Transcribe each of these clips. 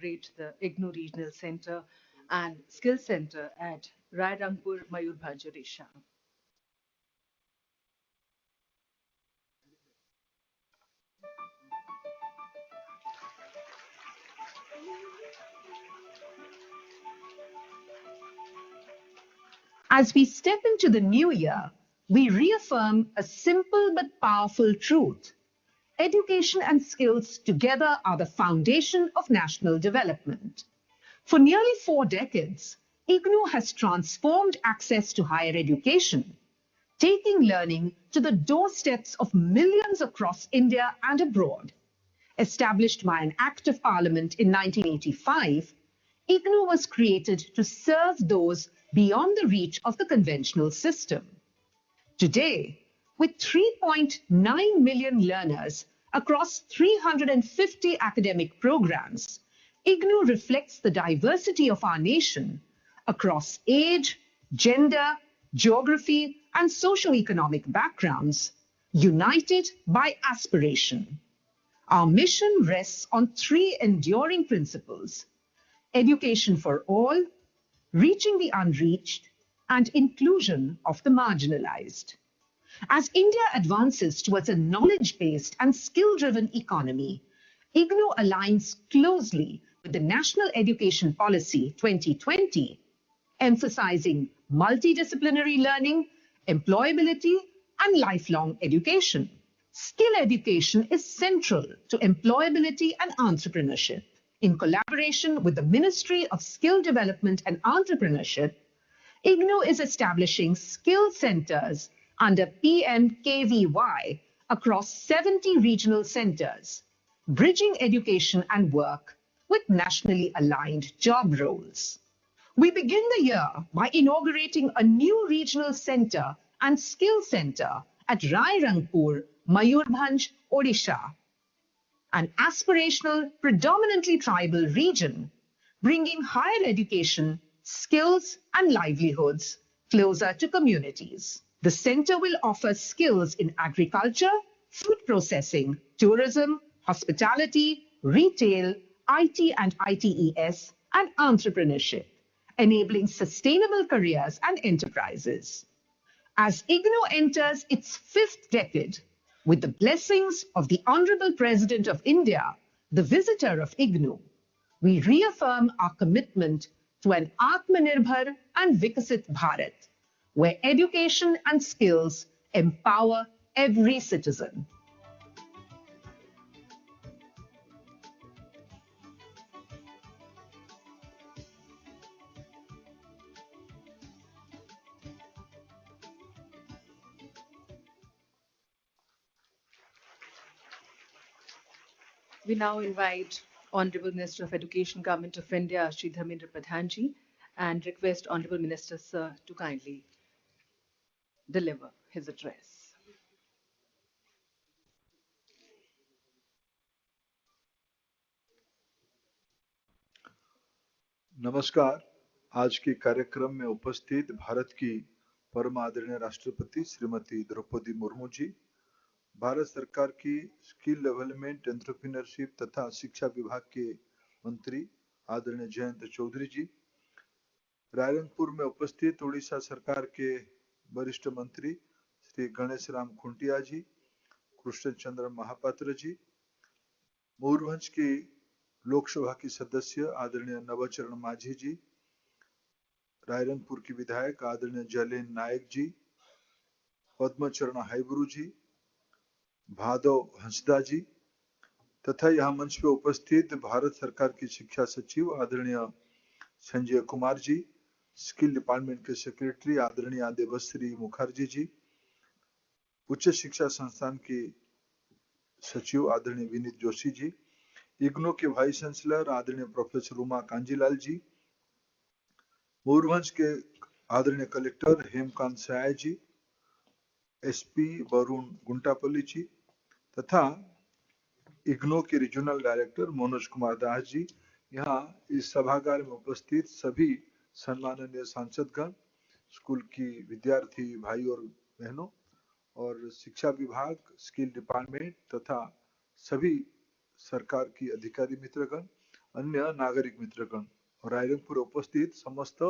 inaugurate the IGNOU Regional Center and Skill Center at Rairangpur Mayurbhanj, Odisha. As we step into the new year, we reaffirm a simple but powerful truth. Education and skills together are the foundation of national development. For nearly 4 decades, IGNOU has transformed access to higher education, taking learning to the doorsteps of millions across India and abroad. Established by an Act of Parliament in 1985, IGNOU was created to serve those beyond the reach of the conventional system. Today, with 3.9 million learners across 350 academic programs, IGNOU reflects the diversity of our nation across age, gender, geography, and socio-economic backgrounds, united by aspiration. Our mission rests on three enduring principles: education for all, reaching the unreached, and inclusion of the marginalized. As India advances towards a knowledge-based and skill-driven economy, IGNOU aligns closely with the National Education Policy 2020, emphasizing multidisciplinary learning, employability, and lifelong education. Skill education is central to employability and entrepreneurship. In collaboration with the Ministry of Skill Development and Entrepreneurship, IGNOU is establishing skill centers under PMKVY across 70 regional centers, bridging education and work with nationally aligned job roles. We begin the year by inaugurating a new regional center and skill center at Rairangpur, Mayurbhanj, Odisha, an aspirational, predominantly tribal region, bringing higher education, skills, and livelihoods closer to communities. The center will offer skills in agriculture, food processing, tourism, hospitality, retail, IT and ITES, and entrepreneurship, enabling sustainable careers and enterprises. As IGNOU enters its fifth decade, with the blessings of the Honorable President of India, the visitor of IGNOU, we reaffirm our commitment to an Atmanirbhar and Vikasit Bharat, where education and skills empower every citizen. We now invite Honorable Minister of Education, Government of India, Shri Dharmendra Pradhanji, and request Honorable Minister Sir to kindly deliver his address. नमस्कार। आज के कार्यक्रम में उपस्थित भारत की परम आदरणीय राष्ट्रपति श्रीमती द्रौपदी मुर्मू जी, भारत सरकार की स्किल डेवलपमेंट, एंटरप्रेन्योरशिप तथा शिक्षा विभाग के मंत्री आदरणीय जयंत चौधरी जी, रायरंगपुर में उपस्थित उड़ीसा सरकार के वरिष्ठ मंत्री श्री गणेश राम खुंटिया जी, कृष्ण चंद्र महापात्र जी, मयूरभंज की लोकसभा की सदस्य आदरणीय नवचरण माझी जी, रायरंगपुर की विधायक आदरणीय जयलेन नायक जी, पद्मचरण हाईब्रू जी, भादव हंसदा जी तथा यहाँ मंच पे उपस्थित भारत सरकार की शिक्षा सचिव आदरणीय संजय कुमार जी, स्किल डिपार्टमेंट के सेक्रेटरी आदरणीय देवश्री मुखर्जी जी, उच्च शिक्षा संस्थान की सचिव आदरणीय विनीत जोशी जी, इग्नो के वाइस चांसलर आदरणीय प्रोफेसर उमा कांजीलाल जी, मयूरभंज के आदरणीय कलेक्टर हेमकांत साय जी, एसपी वरुण गुंटापल्ली जी तथा इग्नो के रीजनल डायरेक्टर मनोज कुमार दास जी, यहाँ इस सभागार में उपस्थित सभी सम्माननीय सांसदगण, स्कूल की विद्यार्थी भाई और बहनों और शिक्षा विभाग, स्किल डिपार्टमेंट तथा सभी सरकार की अधिकारी मित्रगण, अन्य नागरिक मित्रगण और रायरंगपुर उपस्थित समस्त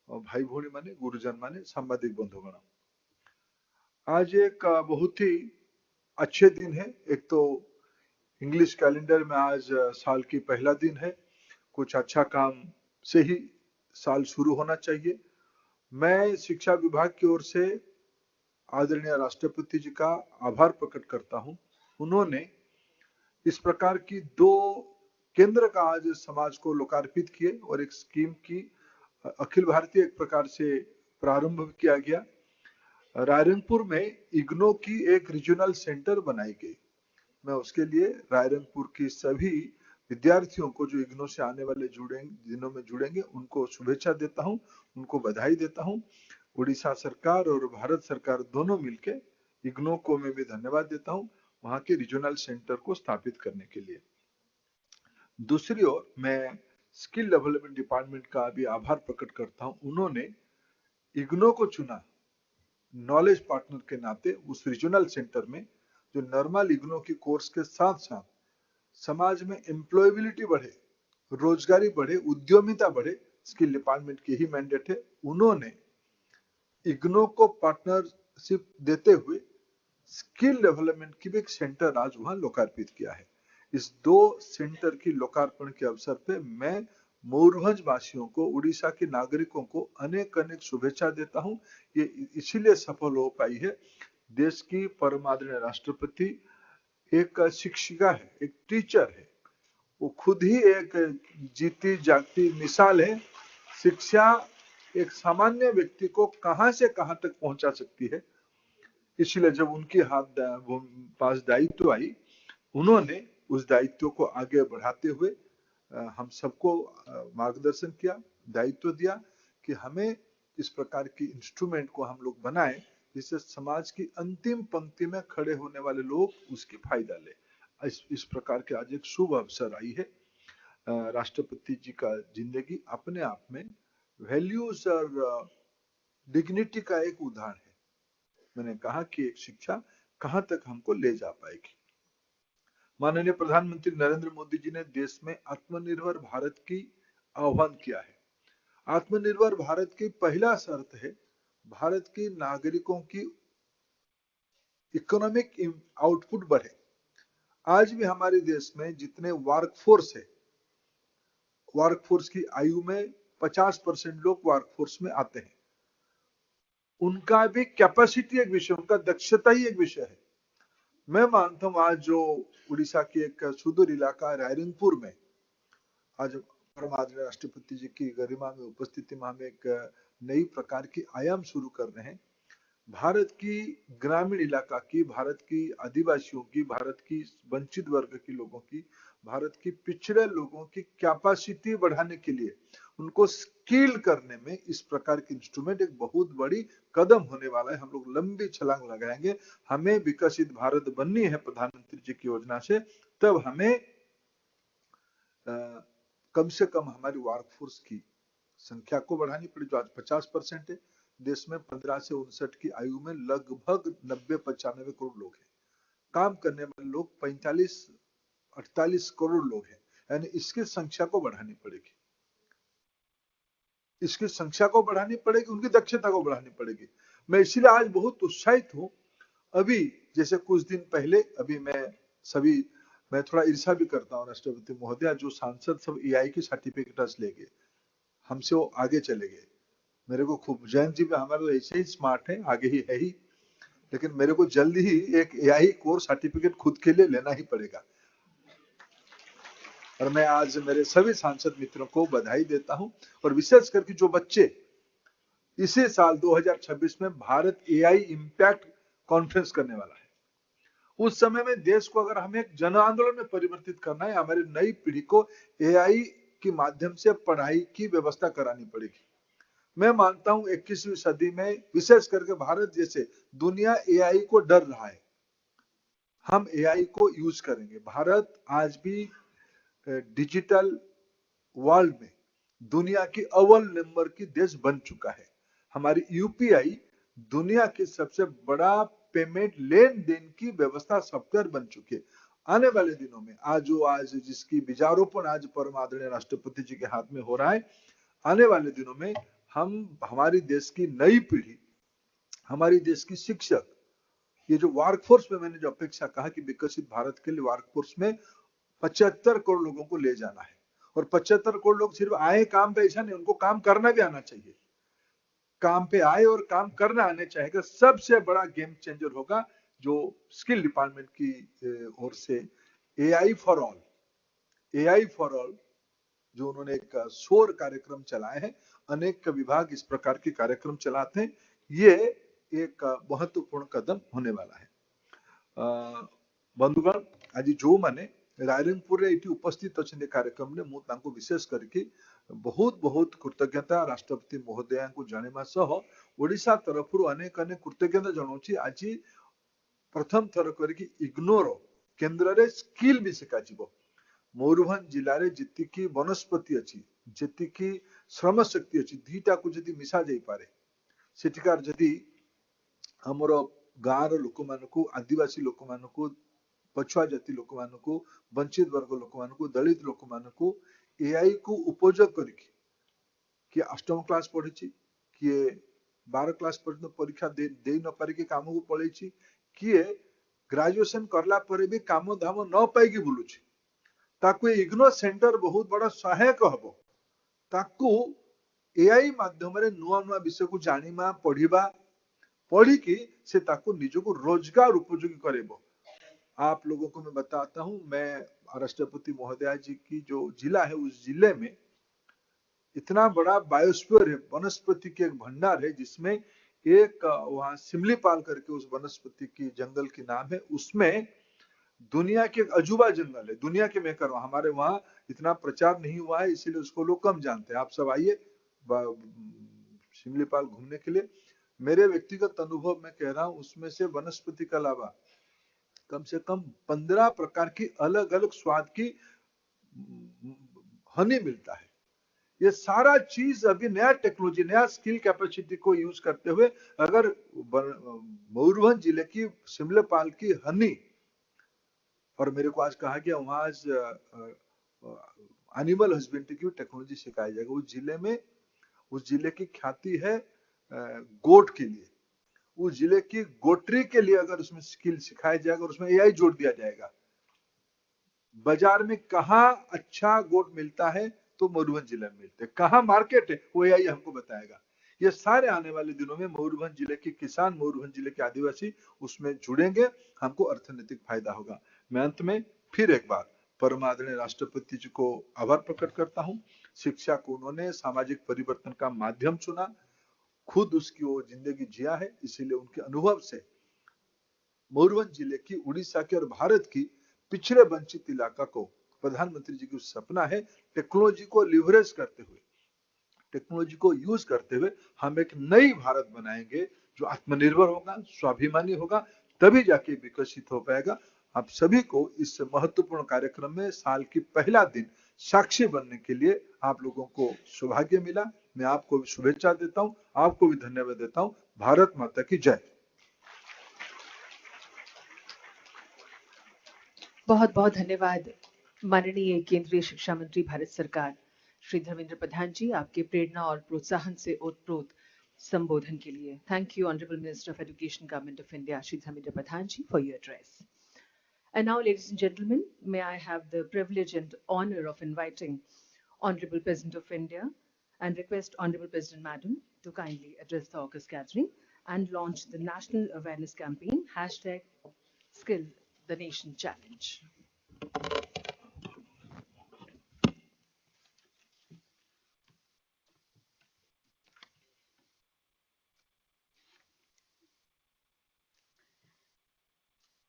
भाई भौणी माने गुरुजन माने सांबादिक बंधुगण, आज एक बहुत ही अच्छे दिन है। एक तो इंग्लिश कैलेंडर में आज साल की पहला दिन है। कुछ अच्छा काम से ही साल शुरू होना चाहिए। मैं शिक्षा विभाग की ओर से आदरणीय राष्ट्रपति जी का आभार प्रकट करता हूं। उन्होंने इस प्रकार की 2 केंद्र का आज समाज को लोकार्पित किए और एक स्कीम की अखिल भारतीय एक प्रकार से प्रारंभ किया गया। रायरंगपुर में इग्नो की एक रीजनल सेंटर बनाई गई। मैं उसके लिए रायरंगपुर की सभी विद्यार्थियों को जो इग्नो से आने वाले दिनों में जुड़ेंगे उनको शुभेच्छा देता हूं, उनको बधाई देता हूं। उड़ीसा सरकार और भारत सरकार दोनों मिलके इग्नो को मैं भी धन्यवाद देता हूं वहां के रीजनल सेंटर को स्थापित करने के लिए। दूसरी ओर मैं स्किल डेवलपमेंट डिपार्टमेंट का भी आभार प्रकट करता हूं। उन्होंने इग्नो को चुना नॉलेज पार्टनर के नाते उस रीजनल सेंटर में, जो नॉर्मल इग्नो की कोर्स के साथ साथ समाज में एम्प्लॉयबिलिटी बढ़े, रोजगारी बढ़े, उद्यमिता बढ़े, स्किल डिपार्टमेंट की ही मैंडेट है। उन्होंने इग्नो को पार्टनरशिप देते हुए स्किल डेवलपमेंट की भी एक सेंटर आज वहां लोकार्पित किया है। इस 2 सेंटर की लोकार्पण के अवसर पे मैं मयूरभंज वासियों को, उड़ीसा के नागरिकों को अनेक अनेक शुभेच्छा देता हूं। ये इसीलिए सफल हो पाई है। देश की परम आदरणीय राष्ट्रपति एक शिक्षिका है, एक टीचर है। वो खुद ही एक जीती जागती मिसाल है। शिक्षा एक सामान्य व्यक्ति को कहां से कहां तक पहुंचा सकती है। इसलिए जब उनके पास दायित्व आई, उन्होंने उस दायित्व को आगे बढ़ाते हुए हम सबको मार्गदर्शन किया, दायित्व दिया कि हमें इस प्रकार की इंस्ट्रूमेंट को हम लोग बनाएं जिससे समाज की अंतिम पंक्ति में खड़े होने वाले लोग उसकी फायदा ले। इस प्रकार के आज एक शुभ अवसर आई है। राष्ट्रपति जी का जिंदगी अपने आप में वैल्यूज और डिग्निटी का एक उदाहरण है। मैंने कहा कि एक शिक्षा कहां तक हमको ले जा पाएगी। माननीय प्रधानमंत्री नरेंद्र मोदी जी ने देश में आत्मनिर्भर भारत की आह्वान किया है। आत्मनिर्भर भारत की पहला शर्त है भारत के नागरिकों की इकोनॉमिक आउटपुट बढ़े। आज भी हमारे देश में जितने वर्कफोर्स है, वर्कफोर्स की आयु में 50% लोग वर्कफोर्स में आते हैं। उनका भी कैपेसिटी एक विषय, उनका दक्षता ही एक विषय है। मैं मानता हूं आज जो उड़ीसा की एक सुदूर इलाका रायरंगपुर में आज परम आदरणीय राष्ट्रपति जी की गरिमा में उपस्थिति में हम एक नई प्रकार की आयाम शुरू कर रहे हैं। भारत की ग्रामीण इलाका की, भारत की आदिवासियों की, भारत की वंचित वर्ग के लोगों की, भारत की पिछड़े लोगों की कैपेसिटी बढ़ाने के लिए, उनको स्किल करने में इस प्रकार के इंस्ट्रूमेंट एक बहुत बड़ी कदम होने वाला है। हम लोग लंबी छलांग लगाएंगे। हमें विकसित भारत बननी है प्रधानमंत्री जी की योजना से, तब हमें कम से कम हमारी वर्कफोर्स की संख्या को बढ़ानी पड़ेगी, जो आज 50% है। देश में 15 से 59 की आयु में लगभग 90-95 करोड़ लोग हैं। काम करने वाले लोग 45-48 करोड़ लोग हैं। यानी इसकी संख्या को बढ़ानी पड़ेगी, इसकी संख्या को बढ़ानी पड़ेगी, उनकी दक्षता को बढ़ानी पड़ेगी। मैं इसीलिए आज बहुत उत्साहित हूं। अभी जैसे कुछ दिन पहले, अभी मैं थोड़ा ईर्ष्या भी करता हूँ राष्ट्रपति महोदय, जो सांसद सब एआई की सर्टिफिकेट ले गए, हमसे वो आगे चले गए। मेरे को खूब, जयंत जी भी हमारे तो ऐसे ही स्मार्ट है, आगे ही है ही, लेकिन मेरे को जल्दी ही एक एआई कोर्स सर्टिफिकेट खुद के लिए लेना ही पड़ेगा। और मैं आज मेरे सभी सांसद मित्रों को बधाई देता हूं। और विशेष करके जो बच्चे इसी साल 2026 में भारत एआई इम्पैक्ट कॉन्फ्रेंस करने वाला है, उस समय में देश को अगर हमें एक जन आंदोलन में परिवर्तित करना है, हमारी नई पीढ़ी को एआई के माध्यम से पढ़ाई की व्यवस्था करानी पड़ेगी। मैं मानता हूं 21वीं सदी में विशेष करके भारत जैसे दुनिया एआई को डर रहा है, हम एआई को यूज करेंगे। भारत आज भी डिजिटल वर्ल्ड में दुनिया की अव्वल नंबर की देश बन चुका है। हमारी यूपीआई दुनिया की सबसे बड़ा पेमेंट लेन देन की व्यवस्था सॉफ्टवेयर बन चुकी है। आने वाले दिनों में आज जिसकी बीजारोपण आज परम आदरणीय राष्ट्रपति जी के हाथ में हो रहा है, आने वाले दिनों में हम हमारी देश की नई पीढ़ी, हमारी देश की शिक्षक, ये जो वर्कफोर्स में मैंने जो अपेक्षा कहा कि विकसित भारत के लिए वर्कफोर्स में 75 करोड़ लोगों को ले जाना है, और 75 करोड़ लोग सिर्फ आए काम पे ऐसा नहीं, उनको काम करना भी आना चाहिए। काम पे आए और काम करना आने चाहिए। सबसे बड़ा गेम चेंजर होगा जो स्किल डिपार्टमेंट की ओर से AI for all, AI for all जो उन्होंने एक शोर कार्यक्रम चलाए हैं, अनेक विभाग इस प्रकार के कार्यक्रम चलाते हैं, ये एक महत्वपूर्ण कदम होने वाला है। बंधुगण, आज जो मैंने रायरंगपुर ये उपस्थित अच्छे कार्यक्रम में मुझे विशेष करके बहुत बहुत कृतज्ञता राष्ट्रपति महोदया को जणेमा सह ओडिशा तरफ अनेक अनेक कृतज्ञता जनाऊँ। आज प्रथम थर करके इग्नोर केन्द्र रे स्किल भी शिखा मयूरभंज जिले में जी वनस्पति अच्छी जी श्रम शक्ति अच्छी दीटा को जदि मिसा जाई पारे सेठिकार जदि हमर गाँव लोक मानू आदिवासी लोक मानू पछुआ जाति लोक मानू वंचित वर्ग लोक मानू दलित लोक मानू एआई को उपयोग करके किए अष्टम क्लास पढ़ी किए 12 क्लास पर्यंत परीक्षा दे न पारिकी काम को पलैची किए ग्रेजुएशन करला परे भी काम धाम न पाई बुलूची ताकू इग्नो सेंटर बहुत बड़ा सहायक हम ताकू एआई माध्यम रे नुआ नुआ विषय को जानिमा पढ़िबा पढ़ी की से ताकू निजको रोजगार उपयोगी करेबो। आप लोगों को मैं बताता हूं, मैं राष्ट्रपति महोदया जी की जो जिला है उस जिले में इतना बड़ा बायोस्फीयर है, वनस्पति के एक भंडार है जिसमें एक वहां सिमलीपाल करके उस वनस्पति की जंगल की नाम है, उसमें दुनिया के एक अजूबा जंगल है, दुनिया के मैं कर रहा हूं, हमारे वहां इतना प्रचार नहीं हुआ है इसीलिए उसको लोग कम जानते हैं। आप सब आइए सिमलीपाल घूमने के लिए। मेरे व्यक्तिगत अनुभव में कह रहा हूं, उसमें से वनस्पति के अलावा कम से कम 15 प्रकार की अलग अलग स्वाद की हनी मिलता है। ये सारा चीज अभी नया टेक्नोलॉजी, नया स्किल कैपेसिटी को यूज करते हुए अगर मयूरभंज जिले की सिमलीपाल की हनी, और मेरे को आज कहा गया वहां आज एनिमल हस्बेंड्री की टेक्नोलॉजी सिखाई जाएगी। उस जिले की ख्याति है गोट के लिए, उस जिले की गोटरी के लिए अगर उसमें स्किल सिखाया जाएगा और उसमें एआई जोड़ दिया जाएगा, बाजार में कहाँ अच्छा गोट मिलता है तो मयूरभंज जिले में मिलते, कहाँ मार्केट है वो एआई हमको बताएगा। ये सारे आने वाले दिनों में मयूरभंज जिले के किसान, मयूरभंज जिले के आदिवासी उसमें जुड़ेंगे, हमको अर्थनैतिक फायदा होगा। मैं अंत में फिर एक बार परम आदरणीय राष्ट्रपति जी को आभार प्रकट करता हूँ। शिक्षा को उन्होंने सामाजिक परिवर्तन का माध्यम चुना, खुद उसकी वो जिंदगी जिया है, इसीलिए उनके अनुभव से मयूरभंज जिले की, उड़ीसा के और भारत की पिछड़े वंचित इलाका को प्रधानमंत्री जी की सपना है टेक्नोलॉजी को लिवरेज करते हुए, टेक्नोलॉजी को यूज करते हुए हम एक नई भारत बनाएंगे जो आत्मनिर्भर होगा, स्वाभिमानी होगा, तभी जाके विकसित हो पाएगा। आप सभी को इस महत्वपूर्ण कार्यक्रम में साल की पहला दिन साक्षी बनने के लिए आप लोगों को सौभाग्य मिला। मैं आपको भी शुभेच्छा देता हूं, आपको भी धन्यवाद देता हूं। भारत माता की जय। बहुत बहुत धन्यवाद माननीय केंद्रीय शिक्षा मंत्री भारत सरकार श्री धर्मेंद्र प्रधान जी, आपके प्रेरणा और प्रोत्साहन से ओतप्रोत संबोधन के लिए। Thank you honourable minister of education government of India Shri Dharmendra Pradhan ji for your address. And now, ladies and gentlemen, may I have the privilege and honor of inviting Honorable President of India and request Honorable President Madam to kindly address the August gathering and launch the National Awareness Campaign, #Skill the Nation Challenge.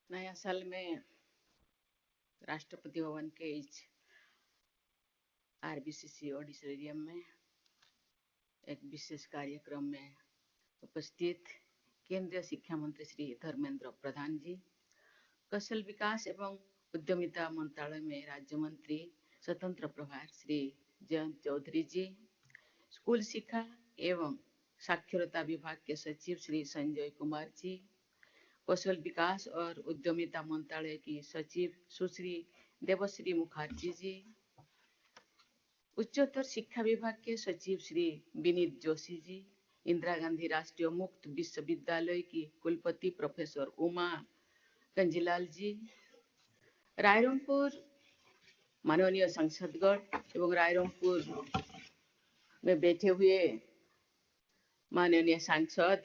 नया साल में राष्ट्रपति भवन के आरबीसीसी auditorium में एक विशेष कार्यक्रम में उपस्थित केंद्रीय शिक्षा मंत्री श्री धर्मेंद्र प्रधान जी, कौशल विकास एवं उद्यमिता मंत्रालय में राज्य मंत्री स्वतंत्र प्रभार श्री जयंत चौधरी जी, स्कूल शिक्षा एवं साक्षरता विभाग के सचिव श्री संजय कुमार जी, कौशल विकास और उद्यमिता मंत्रालय की सचिव सुश्री देवश्री मुखर्जी जी, उच्चतर शिक्षा विभाग के सचिव श्री विनीत जोशी जी, इंदिरा गांधी राष्ट्रीय मुक्त विश्वविद्यालय की कुलपति प्रोफेसर उमा कंजीलाल जी, रायरंगपुर माननीय सांसदगण एवं रायरंगपुर में बैठे हुए माननीय सांसद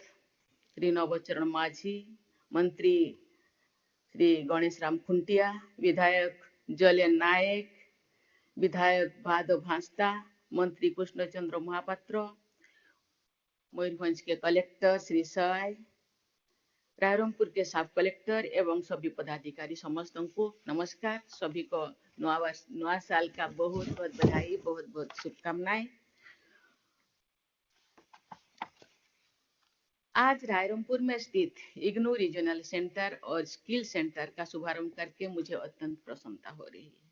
श्री नवचरण माझी, मंत्री श्री गणेश राम खुंटिया, विधायक जलेन नायक, विधायक भादव भांसदा, मंत्री कृष्णचंद्र महापात्र, मयूरभंज के कलेक्टर श्री साय, रायरंगपुर के सब कलेक्टर एवं सभी पदाधिकारी समस्त को नमस्कार। सभी को नया साल का बहुत बहुत बधाई, बहुत बहुत शुभकामनाएं। आज रायरंगपुर में स्थित इग्नू रीजनल सेंटर और स्किल सेंटर का शुभारंभ करके मुझे अत्यंत प्रसन्नता हो रही है।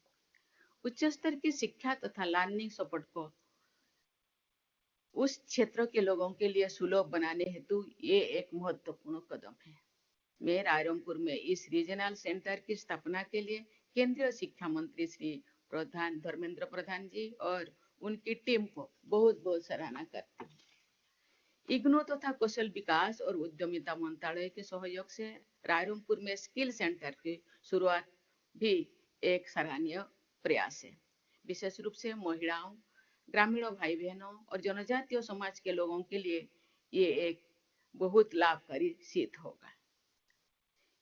उच्च स्तर की शिक्षा तथा लर्निंग सपोर्ट को उस क्षेत्र के लोगों के लिए सुलभ बनाने हेतु ये एक महत्वपूर्ण कदम है। मैं रायरंगपुर में इस रीजनल सेंटर की स्थापना के लिए केंद्रीय शिक्षा मंत्री श्री धर्मेंद्र प्रधान जी और उनकी टीम को बहुत बहुत सराहना करती हूँ। इग्नू तथा कौशल विकास और उद्यमिता मंत्रालय के सहयोग से रायरंगपुर में स्किल सेंटर की शुरुआत भी एक सराहनीय प्रयास है। विशेष रूप से महिलाओं, ग्रामीण भाई बहनों और जनजातीय समाज के लोगों के लिए ये एक बहुत लाभकारी सिद्ध होगा।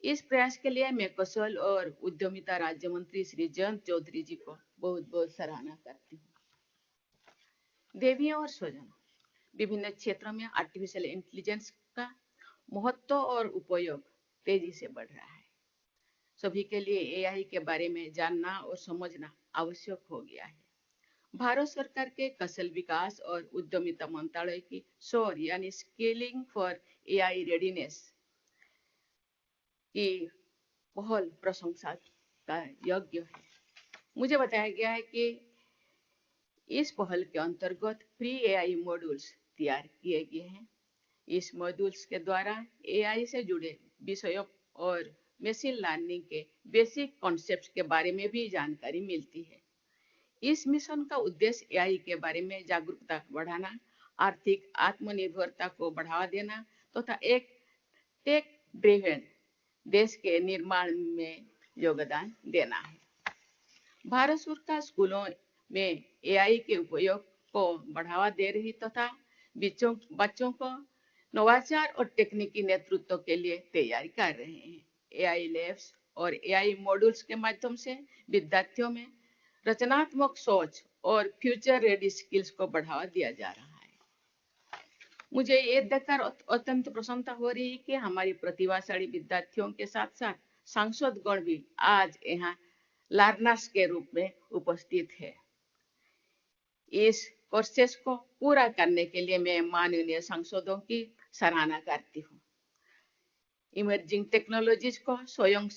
इस प्रयास के लिए मैं कौशल और उद्यमिता राज्य मंत्री श्री जयंत चौधरी जी को बहुत बहुत सराहना करती हूँ। देवियों और स्वजनों, विभिन्न क्षेत्रों में आर्टिफिशियल इंटेलिजेंस का महत्व और उपयोग तेजी से बढ़ रहा है। सभी के लिए एआई के बारे में जानना और समझना आवश्यक हो गया है। भारत सरकार के कौशल विकास और उद्यमिता मंत्रालय की SOAR यानी स्किलिंग फॉर एआई रेडीनेस की पहल प्रशंसा का योग्य है। मुझे बताया गया है कि इस पहल के अंतर्गत फ्री एआई मॉड्यूल्स तैयार किए गए हैं। इस मॉड्यूल्स के द्वारा एआई से जुड़े विषयों और मशीन लर्निंग के बेसिक कॉन्सेप्ट्स के बारे में भी जानकारी मिलती है। इस मिशन का उद्देश्य एआई के बारे में जागरूकता बढ़ाना, आर्थिक आत्मनिर्भरता को बढ़ावा देना तथा एक टेक ड्रिवन देश के निर्माण में योगदान देना है। भारत सरकार स्कूलों में एआई के उपयोग को बढ़ावा दे रही तथा बच्चों को नवाचार और तकनीकी नेतृत्व के लिए तैयारी कर रहे हैं। एआई लैब्स और एआई मॉड्यूल्स के माध्यम से विद्यार्थियों में रचनात्मक सोच और फ्यूचर रेडी स्किल्स को बढ़ावा दिया जा रहा है। मुझे ये देखकर अत्यंत प्रसन्नता हो रही है कि हमारी प्रतिभाशाली विद्यार्थियों के साथ साथ सांसदगण भी आज यहाँ लर्नर्स के रूप में उपस्थित है। इस कोर्सेस को पूरा करने के लिए मैं माननीय सांसदों की सराहना करती हूँ। इमर्जिंग टेक्नोलॉजीज को स्वयं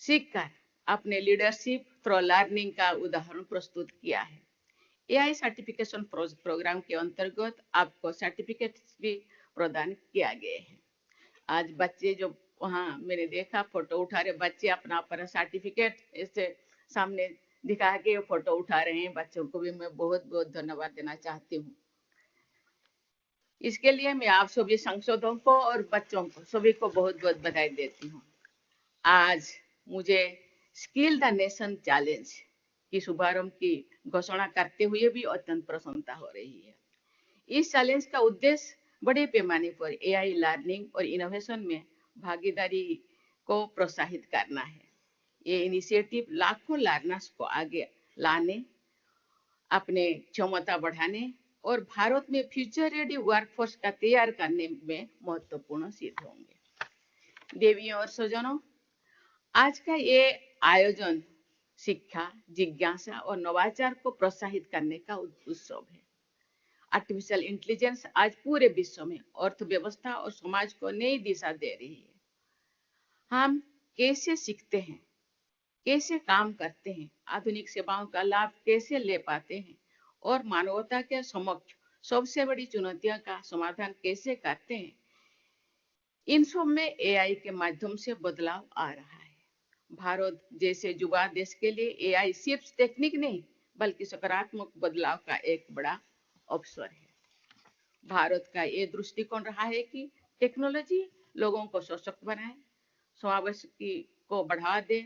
सीखकर अपने लीडरशिप थ्रू लर्निंग का उदाहरण प्रस्तुत किया है। एआई सर्टिफिकेशन प्रोग्राम के अंतर्गत आपको सर्टिफिकेट भी प्रदान किया गया है। आज बच्चे जो वहाँ मैंने देखा फोटो उठा रहे बच्चे अपना सर्टिफिकेट इससे सामने दिखा के फोटो उठा रहे हैं। बच्चों को भी मैं बहुत बहुत धन्यवाद देना चाहती हूँ। इसके लिए मैं आप सभी सांसदों को और बच्चों को सभी को बहुत बहुत बधाई देती हूँ। आज मुझे स्किल द नेशन चैलेंज की शुभारंभ की घोषणा करते हुए भी अत्यंत प्रसन्नता हो रही है। इस चैलेंज का उद्देश्य बड़े पैमाने पर एआई लर्निंग और इनोवेशन में भागीदारी को प्रोत्साहित करना है। ये इनिशिएटिव लाखों लर्नर्स को आगे लाने, अपने क्षमता बढ़ाने और भारत में फ्यूचर रेडी वर्कफोर्स का तैयार करने में महत्वपूर्ण सिद्ध होंगे। देवियों और स्वजनों, आज का ये आयोजन शिक्षा, जिज्ञासा और नवाचार को प्रोत्साहित करने का उत्सव है। आर्टिफिशियल इंटेलिजेंस आज पूरे विश्व में अर्थव्यवस्था और समाज को नई दिशा दे रही है। हम कैसे सीखते हैं, कैसे काम करते हैं, आधुनिक सेवाओं का लाभ कैसे ले पाते हैं और मानवता के समक्ष सबसे बड़ी चुनौतियों का समाधान कैसे करते हैं, इन सब में एआई के माध्यम से बदलाव आ रहा है। भारत जैसे युवा देश के लिए एआई सिर्फ टेक्निक नहीं बल्कि सकारात्मक बदलाव का एक बड़ा अवसर है। भारत का ये दृष्टिकोण रहा है कि टेक्नोलॉजी लोगों को सशक्त बनाए, समावेशी को बढ़ावा दे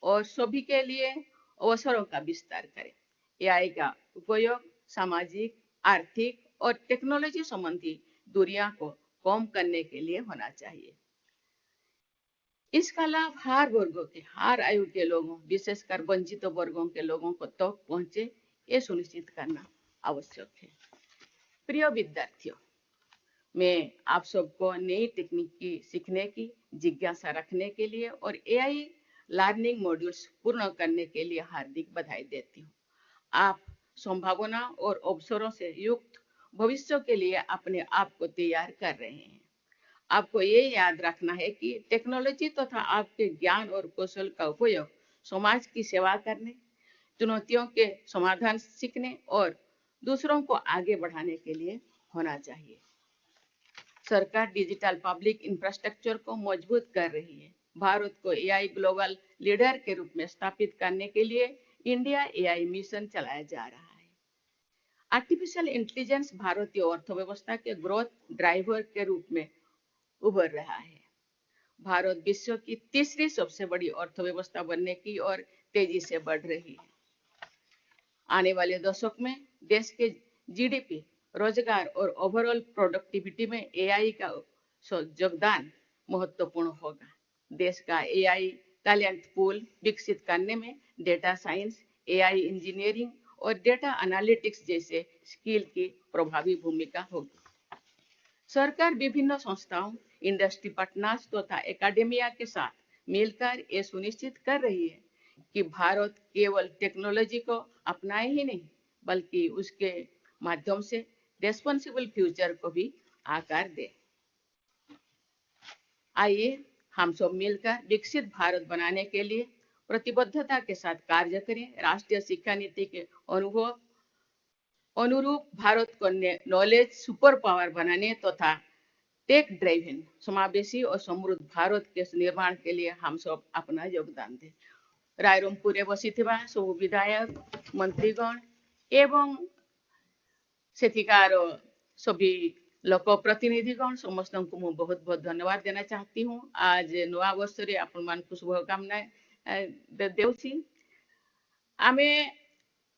और सभी के लिए अवसरों का विस्तार करे। एआई का उपयोग सामाजिक, आर्थिक और टेक्नोलॉजी संबंधी दूरियां को कम करने के लिए होना चाहिए। इसका लाभ हर वर्गों के, हर आयु के लोगों, विशेषकर वंचित वर्गों के लोगों को तक पहुंचे, ये सुनिश्चित करना आवश्यक है। प्रिय विद्यार्थियों, मैं आप सबको नई तकनीक की सीखने की जिज्ञासा रखने के लिए और एआई लर्निंग मॉड्यूल्स पूर्ण करने के लिए हार्दिक बधाई देती हूँ। आप संभावना और अवसरों से युक्त भविष्य के लिए अपने आप को तैयार कर रहे हैं। आपको ये याद रखना है कि टेक्नोलॉजी तथा आपके ज्ञान और कौशल का उपयोग समाज की सेवा करने, चुनौतियों के समाधान सीखने और दूसरों को आगे बढ़ाने के लिए होना चाहिए। सरकार डिजिटल पब्लिक इंफ्रास्ट्रक्चर को मजबूत कर रही है। भारत को एआई ग्लोबल लीडर के रूप में स्थापित करने के लिए इंडिया एआई मिशन चलाया जा रहा है। आर्टिफिशियल इंटेलिजेंस भारतीय अर्थव्यवस्था के ग्रोथ ड्राइवर के रूप में उभर रहा है। भारत विश्व की तीसरी सबसे बड़ी अर्थव्यवस्था बनने की ओर तेजी से बढ़ रही है। आने वाले दशक में देश के जीडीपी, रोजगार और ओवरऑल प्रोडक्टिविटी में एआई का योगदान महत्वपूर्ण होगा। देश का एआई टैलेंट पूल विकसित करने में डेटा साइंस, एआई इंजीनियरिंग और डेटा एनालिटिक्स जैसे स्किल की प्रभावी भूमिका होगी। सरकार विभिन्न संस्थाओं, इंडस्ट्री पार्टनर्स तथा एकेडमिया के साथ मिलकर ये सुनिश्चित कर रही है कि भारत केवल टेक्नोलॉजी को अपनाए ही नहीं बल्कि उसके माध्यम से रेस्पॉन्सिबल फ्यूचर को भी आकार दे। आइए हम सब मिलकर विकसित भारत बनाने के लिए प्रतिबद्धता के साथ कार्य करें। राष्ट्रीय शिक्षा नीति के अनुरूप भारत को नॉलेज सुपर पावर बनाने तथा टेक ड्राइवन समावेशी और समृद्ध भारत के निर्माण के लिए हम सब अपना योगदान दें। रायरंगपुर बसिथिबा सब विधायक, मंत्रीगण एवं सेठिकार सभी लोक प्रतिनिधिगण समस्त को मैं बहुत बहुत धन्यवाद देना चाहती हूँ। आज नवा वर्ष रे आपण मान को शुभकामना देउछि। आमे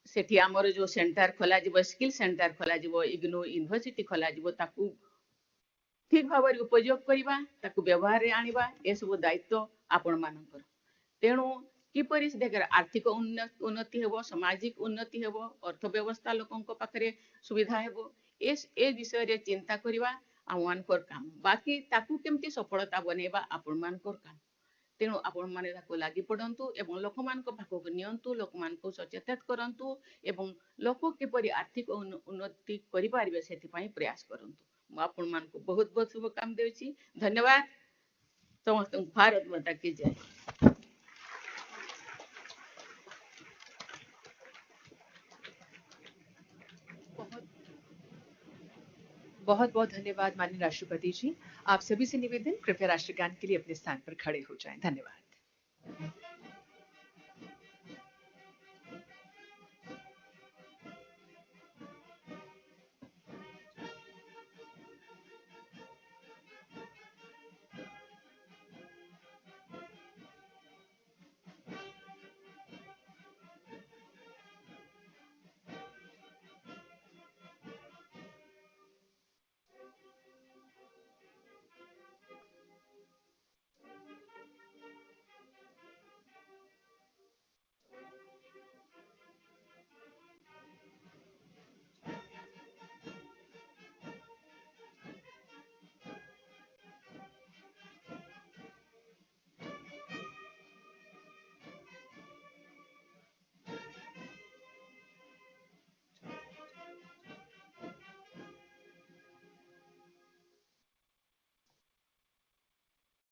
सेठी आमर जो सेंटर खोला जिवो, स्किल सेंटर खोला जिवो, इग्नू यूनिवर्सिटी खोला जिवो, ताकू ठीक भाव उपयोग करवा, ताकू व्यवहार आनिबा, ए सब दायित्व आपण मानकर। तेणु किपरि देखर आर्थिक उन्नति हेबो, सामाजिक उन्नति हेबो, अर्थव्यवस्था लोकन को पाखरे सुविधा हेबो, ए विषय रे चिंता करवा आमानकर काम। बाकी ताकू केमती सफलता बनेबा आपण मानकर काम। तेणु आपण माने ताकू लागि पड़ंतु एवं लोक मान को पाखक नियंतु, लोक मान को सचेतन करंतु एवं लोक किपरि आर्थिक उन्नति करि पारिबे सेति पई प्रयास करंतु। मैं आपण मान को बहुत बहुत शुभकामना देउछि। धन्यवाद। समस्त भारत माता की जय। बहुत बहुत धन्यवाद माननीय राष्ट्रपति जी। आप सभी से निवेदन, कृपया राष्ट्रगान के लिए अपने स्थान पर खड़े हो जाएं। धन्यवाद।